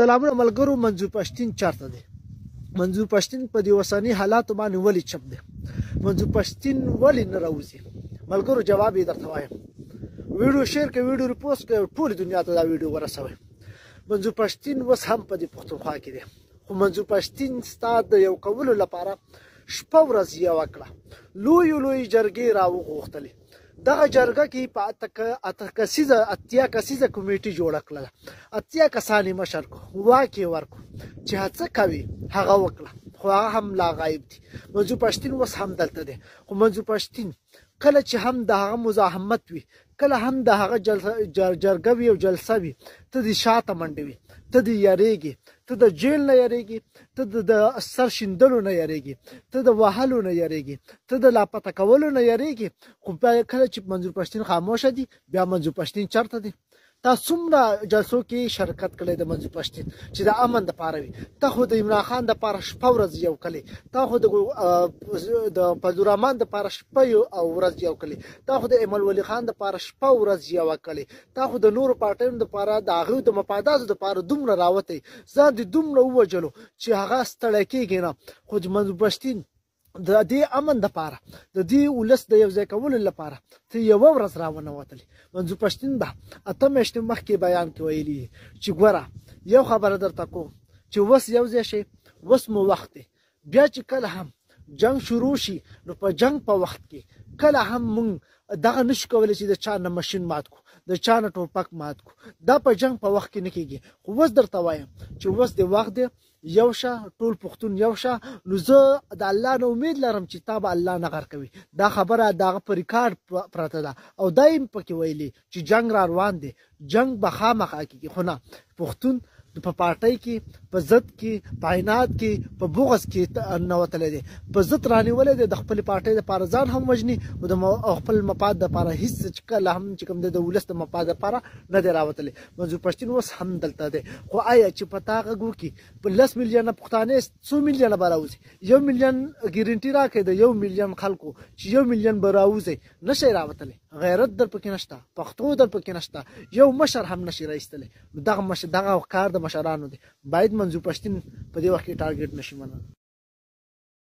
سلامونه ملګرو. منظور پښتين چارته دی. منظور پښتين په دې وساني حالاتو باندې ولې چپ دی؟ منظور پښتين ولې نه راوځي؟ ملګرو جواب یې درته وایم. ویډیو شیر کړئ، ویډیو ریپوسټ کړئ، ټول دنیا ته دا ویډیو ورسوئ. منظور پښتين اوس هم په دې پښتونخوا کې دی، خو منظور پښتين ستا د یو کولو لپاره شپه ورځ یوه کړه. لویې جرګې راوغوښتلې. دغه جرګه کې په اتیا کسیزه کمیټې جوړه کړله. 80 کسان یې مشر کړو، واک یې ورکړو چې څه کوي هغه وکړه، خو هغه هم لا غایب دي. منظور پښتين اوس هم دلته دی، خو منظور پښتين کله چې هم د هغه مزاحمت وي، کله هم د هغه جرګه وي او جلسه وي، ته د شاته منډې وي، ته د یریږي، ته د جیل نه یریږي، ته د سر شیندلو نه یریږي، ته د وهلو نه یریږي، ته د لاپته کولو نه یریږي. خو کله چې منظور پښتين خاموشه دي، بیا منظور پښتين چرته دی؟ تا څومره جلسو کې شرکت کړی د منظور پښتين چې د امن دپاره وي؟ تا خو د عمران خان دپاره شپه ورځ یو کړې، تا خو د فضل الرحمن دپاره شپه او ورځ یو کړې، تا خو د ایمل ولی خان دپاره شپه ورځ یوه کړې، تا خو د نورو پارټیانو دپاره د هغوی د مفاداتو دپاره دومره راوتی، ځان دې دومره ووجلو چې هغه ستړی کېږي نه. خو منظور پښتين د دې امن دپاره، د دې ولس د یو ځای کولو لپاره ته یوه ورځ راونه وتلی. منظور پښتين به 8 میاشتې مخکې بیان کې ویلي چې ګوره یو خبره درته کوم چې اوس یو ځای شئ، اوس مو وخت دی. بیا چې کله هم جنگ شروع شي، نو په جنگ په وخت کې کله هم مونږ دغه نشو کولی چې د چا نه ماشین مات کړو، د چا نه ټوپک مات کړو. دا په جنگ په وخت کې نه کېږي. خو اوس درته وایم چې اوس د وخت دی، یو شه، ټول پښتون یو شه. نو زه د الله نه امید لرم چې تا به الله نه غر کوي. دا خبره دغه په ریکارډ پرته ده او دا یې پکې ویلي چې جنگ را روان دی، جنگ به خامخا کېږي. خو نه، پښتون په پارټۍ کې، په ضد کې، په عناد کې، په بغض کې نوتلی دی. په ضد رانیولی دی، د خپلې پارټۍ دپاره ځان هم وژني او خپل مفاد دپاره هېڅ چې کله هم چې کوم دی د ولس د مفاد دپاره نه دی راوتلی. منظور پښتين اوس هم دلته دی. خو آیا چې په تا غږ وکړي په 10 میلیونه پښتانه څو میلیونه به راوځي؟ 1 میلیون ګارنټي راکړئ د 1 میلیون خلکو چې 1 میلیون به راوځي. نشئ راوتلی. غیرت در پکې نشته، پښتو در پکې نشته، یو مشر هم نشي راایستلی. دغه کار د مشرانو دی. باید منظور پښتين په دې وخت کې ټارګټ نشي منل.